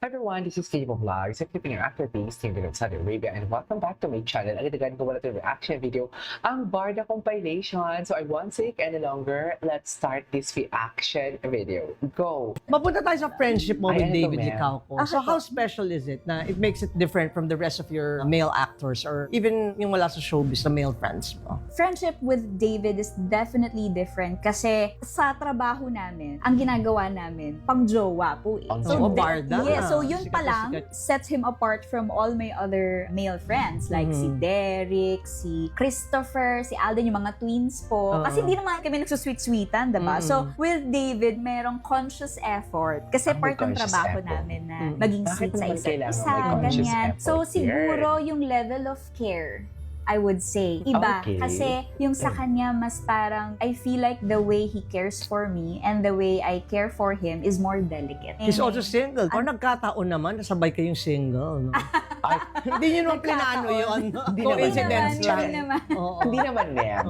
Hi everyone, this is Steve Vlogs. I'm keeping your after these team in Saudi Arabia and welcome back to my channel. Agad-agad ko wala ito reaction video, ang Barda compilation. So I won't take any longer. Let's start this reaction video. Go! Mapunta tayo sa friendship mo with Ay, ano to, David ma'am? Licauco. So how special is it na it makes it different from the rest of your male actors or even yung wala sa showbiz na male friends mo? Friendship with David is definitely different kasi sa trabaho namin, ang ginagawa namin, pang-jowa po eh. Pang-jowa, barda. So yun Sikat pa na lang sikat. sets him apart from all my other male friends like si Derek, si Christopher, si Alden, yung mga twins po. Kasi hindi naman kami nagsusweet-sweetan, diba? So with David, merong conscious effort kasi May part ng conscious trabaho effort. namin na maging Bakit sweet sa naman isa't kailangan isa, may conscious ganyan. effort So here? siguro yung level of care, I would say. Iba. Okay. Kasi yung sa kanya, mas parang, I feel like the way he cares for me and the way I care for him is more delicate. He's also single. Or nagkataon naman, nasabay kayong single. No? Ay, Hindi nyo naman plinano yun. Hindi Coincidence naman. lang. Hindi naman. Oo. hindi naman yan.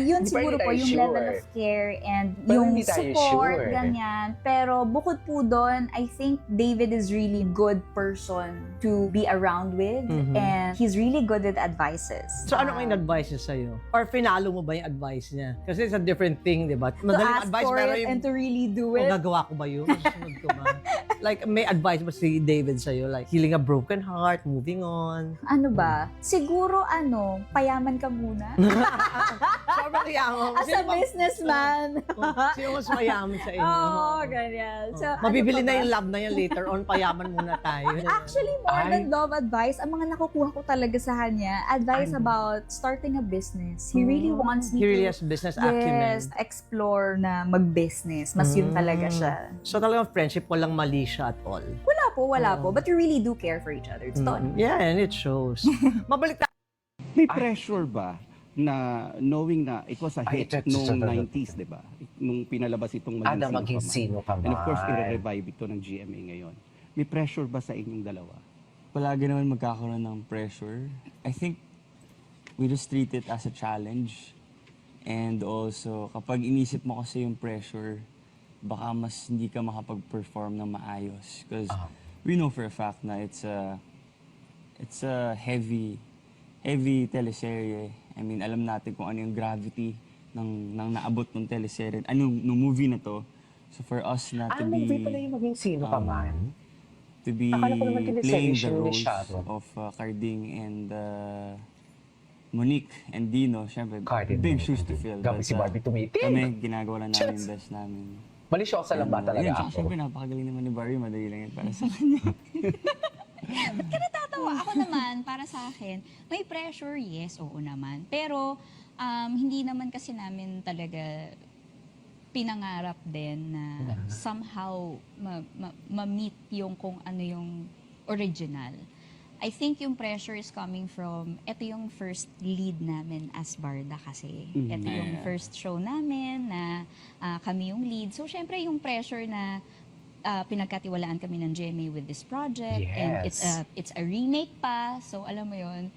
Yun Di pa siguro rin po tayo yung sure. level of care and Pero yung hindi tayo support, sure. ganyan. Pero bukod po doon, I think David is really good person to be around with and he's really good with advices. So ano kayong advice niya sa'yo? Or finalo mo ba yung advice niya? Kasi it's a different thing, di ba? To Madaling ask advice, for pero it yung and to really do kung it. gagawa ko ba yun? Susunod ko ba? Like, may advice ba si David sa'yo? Like, healing a broken heart, moving on. Ano ba? Siguro payaman ka muna. Sobrang yaman. As a businessman. Sino mas mayaman sa inyo? Oo, ganyan. So, Mabibili ano na pa ba? yung love na yan later on, payaman muna tayo. Actually, more Ay. than love advice, ang mga nakukuha ko talaga sa kanya, advice about starting a business. He really wants me He really to, has business acumen. yes, explore na mag-business. Mas yun talaga siya. So talagang friendship, walang mali siya at all. Wala po. But we really do care for each other. Totoo naman. Yeah, and it shows. Mabalik tayo. May pressure ba na knowing na it was a Ay, hit ito, noong ito. 90s, di ba? Nung pinalabas itong Ada Maging maging Sino Ka Man. sino ka And of course, man. i-revive ito ng GMA ngayon. May pressure ba sa inyong dalawa? Palagi naman magkakaroon ng pressure. I think we just treat it as a challenge. And also, kapag inisip mo kasi yung pressure, baka mas hindi ka makapag-perform ng maayos. Because we know for a fact na it's a heavy teleserye. I mean, alam natin kung ano yung gravity ng naabot ng teleserye, nung movie na to. So for us na to Movie be pala yung maging sino ka man? to be Akala ko naman teleserye playing siya the ni roles Sharon. of Carding and Monique and Dino, syempre, Carding, big Monique, shoes to and fill. Grabe But, si Barbie tumitig. Kami, ginagawa lang namin yung best namin. Malisyosa lang ba And, talaga yun, tsaka ako? syempre, napakagaling naman ni Barbie, madali lang yan para sa kanya. Natatawa ako naman, para sa akin, may pressure, yes, oo naman. Pero hindi naman kasi namin talaga pinangarap din na somehow ma-meet yung kung ano yung original. I think yung pressure is coming from, ito yung first lead namin as Barda kasi. Ito yung first show namin na kami yung lead. So, syempre yung pressure na pinagkatiwalaan kami ng GMA with this project. And Yes. it's a remake pa. So, alam mo yun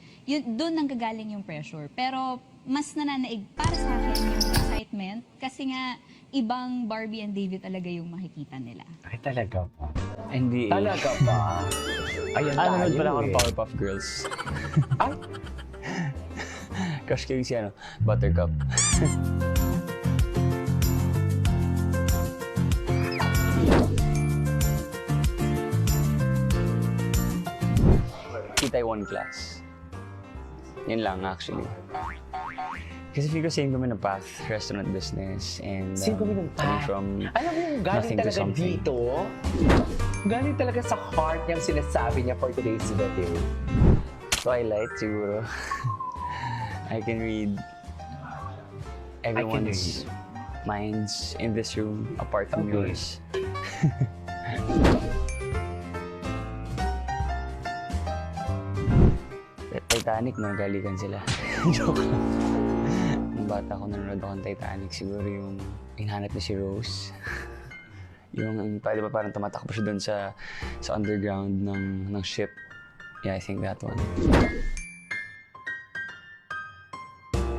doon nanggagaling yung pressure. Pero, mas nananaig para sa akin yung excitement kasi nga, ibang Barbie and David talaga yung makikita nila. Ay, talaga ba? Hindi Talaga ba? Ayan tayo nanonood pala ako ng eh. Powerpuff Girls. Ay, Crush ko yung si Buttercup. Taiwan class. Yun lang actually. Kasi feel ko same kami na path, restaurant business, and sino kami nung coming from Alam mo yung galing nothing to talaga something. dito? Galing talaga sa heart niyang sinasabi niya for today's video. Twilight siguro. I can read everyone's minds in this room apart from Okay. yours. Titanic, nagalikan sila. Joke lang. Nung bata ko, nanonood ako ng Titanic. Siguro yung hinahanap niya si Rose. Yung, di ba parang tumatakbo siya doon sa underground ng ship. Yeah, I think that one.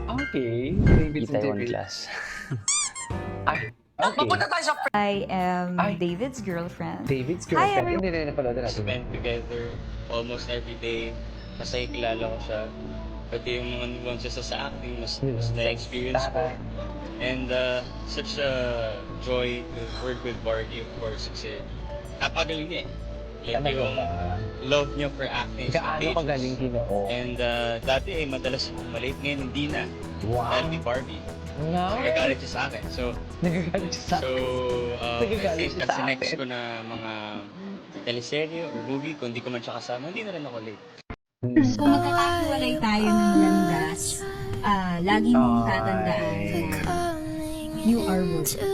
Okay. David Itaewon David. class. Ay, Okay. I am Ay. David's girlfriend. David's Hi, girlfriend. Hindi na napanood natin. Spend together almost every day. Kasi kilala ko siya. Pati yung mga nuances sa acting, mas na-experience ko. And such a joy to work with Barty, of course, kasi napagaling niya eh. Like Talaga yung ba? love niya for acting sa Gaano pages. kagaling Ginoo? And dati madalas malate, ngayon hindi na. Wow. Dahil ni Barbie. Nga. Nagagalit siya sa akin. So, Nagagalit siya sa so I Nagagalit think siya that's sa the next akin. ko na mga teleserye or movie. Kung di ko man siya kasama, hindi na rin ako late. Kung magkakahiwalay tayo ng landas, lagi mong tatandaan na you are worth it.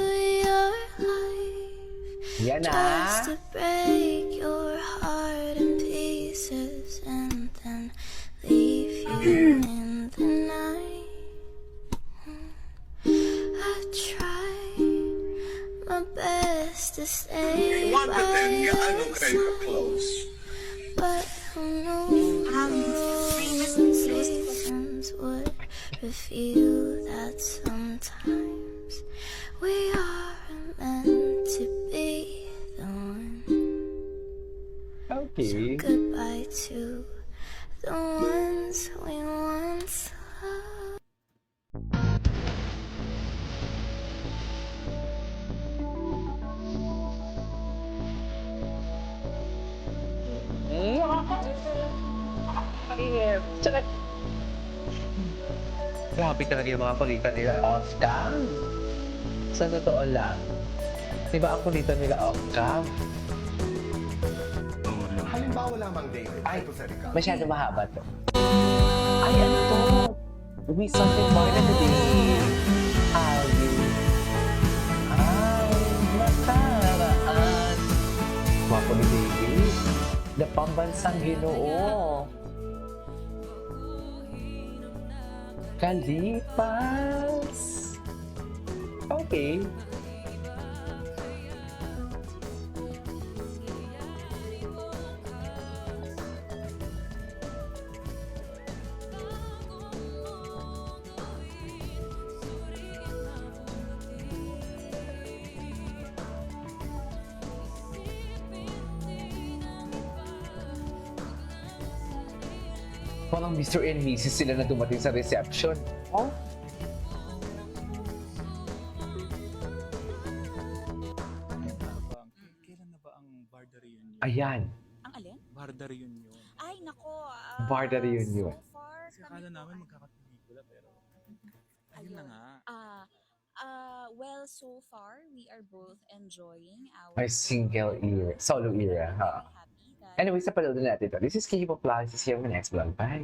Yan na. Just to break your heart in pieces and then leave you in the night. I tried my best to stay by your side, but who knew seasons would reveal that sometimes we are meant to be the one. Okay. Goodbye to the ones we once loved. Grabe talaga yung mga palita nila off cam. Sa totoo lang. Diba ang kulita nila off cam? Halimbawa lamang, David, hypothetical. Masyado mahaba to. Ay, ano to? We something more than the day. How you... Ay, nakaraan. Wapo ni David. The pambansang Ginoo. Kalipas. Okay. Parang Mr. and Mrs. sila na dumating sa reception. Oh? Kailan na ba ang Barda reunion? Ayan. Ang alin? Barda reunion. Ay, nako. Barda reunion. So far, Kasi akala namin magkakapelikula pero ayun na nga. well, so far, we are both enjoying our Ay, single era. Solo era, ha? Very happy that Anyway, sa panood natin ito. This is Kihipo Plus. See you in my next vlog. Bye!